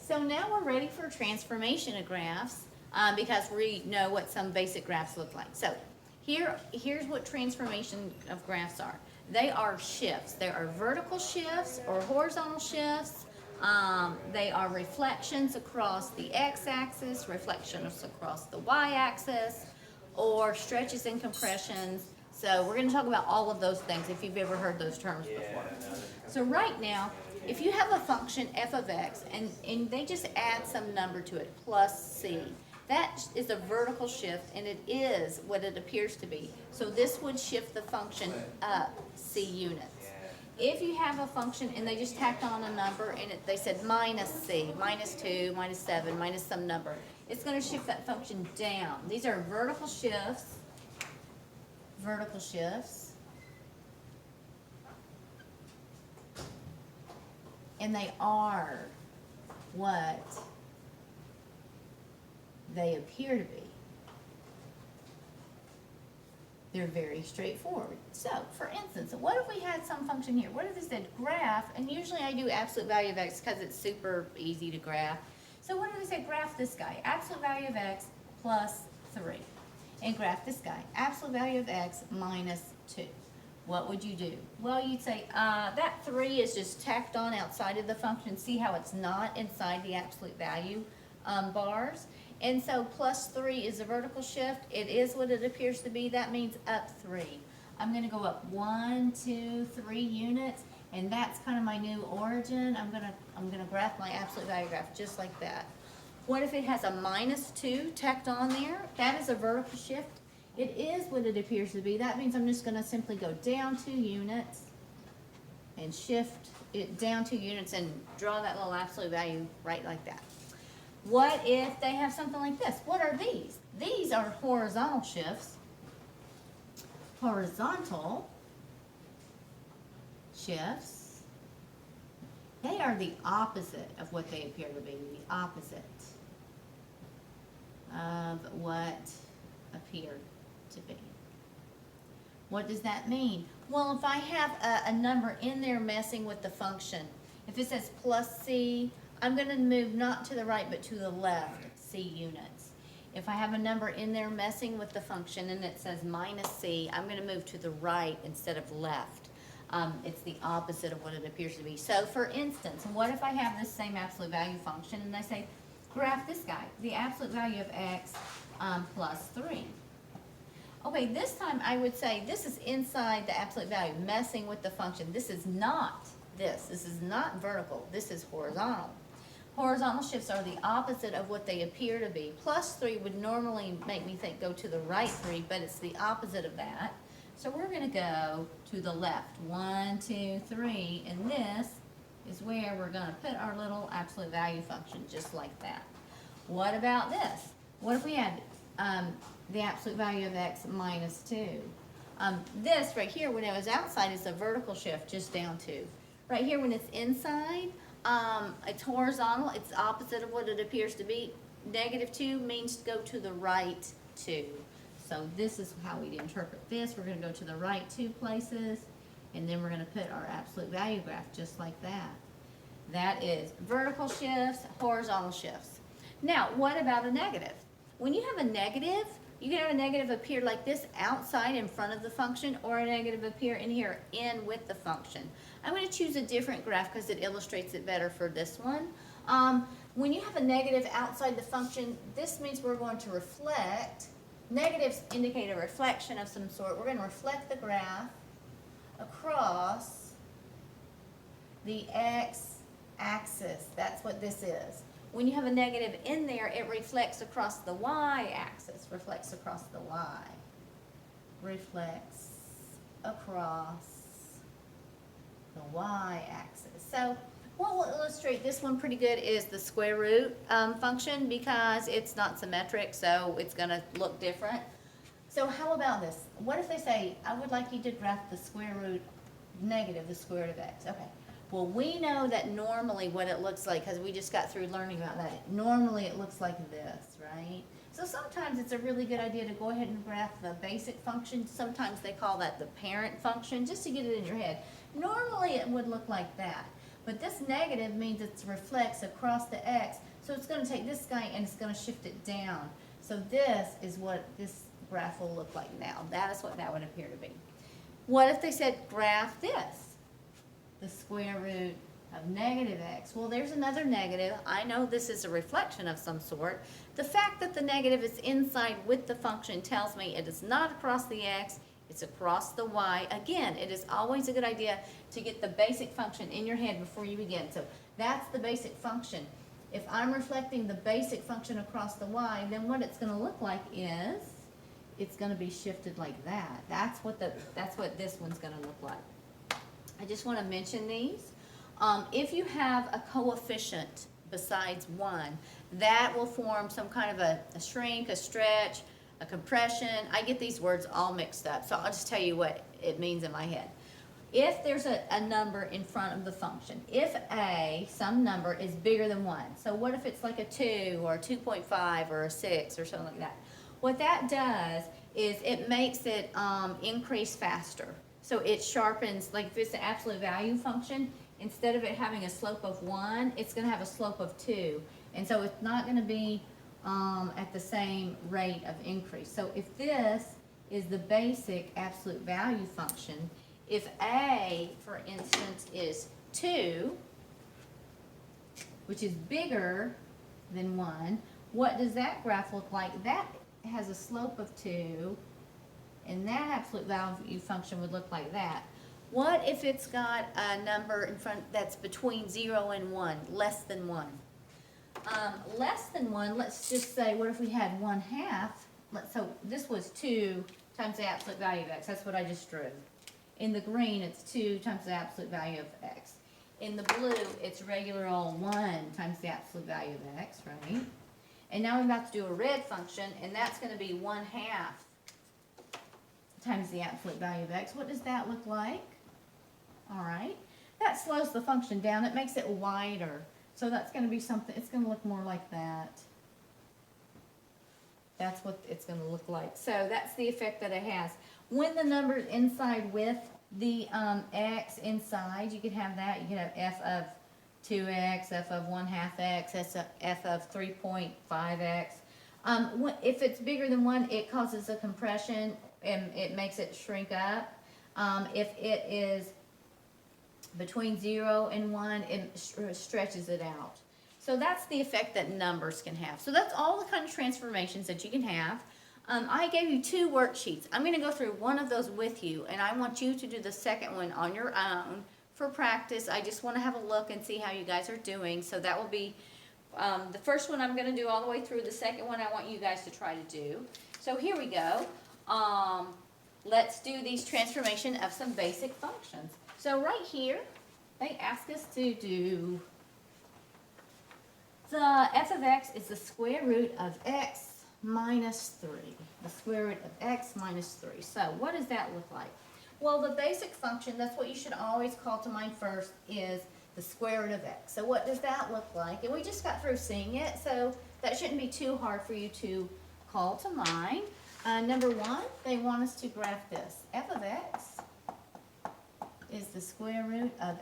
So now we're ready for transformation of graphs because we know what some basic graphs look like. So here's what transformation of graphs are. They are shifts. There are vertical shifts or horizontal shifts. They are reflections across the x-axis, reflections across the y-axis, or stretches and compressions. So we're going to talk about all of those things if you've ever heard those terms before. So right now, if you have a function f of x and they just add some number to it, plus c, that is a vertical shift and it is what it appears to be. So this would shift the function up c units. If you have a function and they just tacked on a number and they said minus c, minus 2, minus 7, minus some number, it's going to shift that function down. These are vertical shifts. Vertical shifts. And they are what they appear to be. They're very straightforward. So, for instance, what if we had some function here? What if it said graph, and usually I do absolute value of x because it's super easy to graph. So what if we say graph this guy, absolute value of x plus 3, and graph this guy, absolute value of x minus 2. What would you do? Well, you'd say, that 3 is just tacked on outside of the function. See how it's not inside the absolute value bars? And so plus 3 is a vertical shift. It is what it appears to be. That means up 3. I'm going to go up 1, 2, 3 units, and that's kind of my new origin. I'm gonna graph my absolute value graph just like that. What if it has a minus 2 tacked on there? That is a vertical shift. It is what it appears to be. That means I'm just going to simply go down 2 units and shift it down 2 units and draw that little absolute value right like that. What if they have something like this? What are these? These are horizontal shifts. Horizontal shifts. They are the opposite of what they appear to be. The opposite of what appeared to be. What does that mean? Well, if I have a number in there messing with the function, if it says plus c, I'm going to move not to the right but to the left c units. If I have a number in there messing with the function and it says minus c, I'm going to move to the right instead of left. It's the opposite of what it appears to be. So for instance, what if I have this same absolute value function and I say graph this guy, the absolute value of x plus 3. Okay, this time I would say this is inside the absolute value, messing with the function. This is not this. This is not vertical. This is horizontal. Horizontal shifts are the opposite of what they appear to be. Plus 3 would normally make me think go to the right 3, but it's the opposite of that. So we're going to go to the left. 1, 2, 3, and this is where we're going to put our little absolute value function just like that. What about this? What if we had the absolute value of x minus 2? This right here, when it was outside, is a vertical shift, just down 2. Right here, when it's inside, it's horizontal. It's opposite of what it appears to be. Negative 2 means to go to the right 2. So this is how we interpret this. We're going to go to the right 2 places, and then we're going to put our absolute value graph just like that. That is vertical shifts, horizontal shifts. Now, what about a negative? When you have a negative, you can have a negative appear like this outside in front of the function, or a negative appear in here in with the function. I'm going to choose a different graph because it illustrates it better for this one. When you have a negative outside the function, this means we're going to reflect. Negatives indicate a reflection of some sort. We're going to reflect the graph across the x-axis. That's what this is. When you have a negative in there, it reflects across the y-axis. Reflects across the y. Reflects across the y-axis. So what will illustrate this one pretty good is the square root function, because it's not symmetric, so it's going to look different. So how about this? What if they say, I would like you to graph the square root negative, the square root of x. Okay. Well, we know that normally what it looks like, because we just got through learning about that, normally it looks like this, right? So sometimes it's a really good idea to go ahead and graph the basic function. Sometimes they call that the parent function, just to get it in your head. Normally it would look like that. But this negative means it reflects across the x, so it's going to take this guy and it's going to shift it down. So this is what this graph will look like now. That is what that would appear to be. What if they said graph this? The square root of negative x. Well, there's another negative. I know this is a reflection of some sort. The fact that the negative is inside with the function tells me it is not across the x, it's across the y. Again, it is always a good idea to get the basic function in your head before you begin. So that's the basic function. If I'm reflecting the basic function across the y, then what it's going to look like is it's going to be shifted like that. That's what this one's going to look like. I just want to mention these. If you have a coefficient besides 1, that will form some kind of a shrink, a stretch, a compression. I get these words all mixed up, so I'll just tell you what it means in my head. If there's a number in front of the function, if some number is bigger than 1, so what if it's like a 2 or a 2.5 or a 6 or something like that? What that does is it makes it increase faster. So it sharpens, like if it's an absolute value function, instead of it having a slope of 1, it's going to have a slope of 2. And so it's not going to be at the same rate of increase. So if this is the basic absolute value function, if a, for instance, is 2, which is bigger than 1, what does that graph look like? That has a slope of 2, and that absolute value function would look like that. What if it's got a number in front that's between 0 and 1, less than 1? Less than 1, let's just say, what if we had 1/2? So this was 2 times the absolute value of x. That's what I just drew. In the green, it's 2 times the absolute value of x. In the blue, it's regular old 1 times the absolute value of x, right? And now we're about to do a red function, and that's going to be 1/2 times the absolute value of x. What does that look like? All right. That slows the function down. It makes it wider. So that's going to be something, it's going to look more like that. That's what it's going to look like. So that's the effect that it has. When the number's inside with the x inside, you could have that. You could have f of 2x, f of 1/2 x, f of 3.5x. If it's bigger than 1, it causes a compression and it makes it shrink up. If it is between 0 and 1, it stretches it out. So that's the effect that numbers can have. So that's all the kind of transformations that you can have. I gave you 2 worksheets. I'm going to go through one of those with you, and I want you to do the second one on your own for practice. I just want to have a look and see how you guys are doing. So that will be the first one I'm going to do all the way through. The second one I want you guys to try to do. So here we go. Let's do these transformation of some basic functions. So right here, they ask us to do the f of x is the square root of x minus 3. The square root of x minus 3. So what does that look like? Well, the basic function, that's what you should always call to mind first, is the square root of x. So what does that look like? And we just got through seeing it, so that shouldn't be too hard for you to call to mind. Number 1, they want us to graph this. F of x is the square root of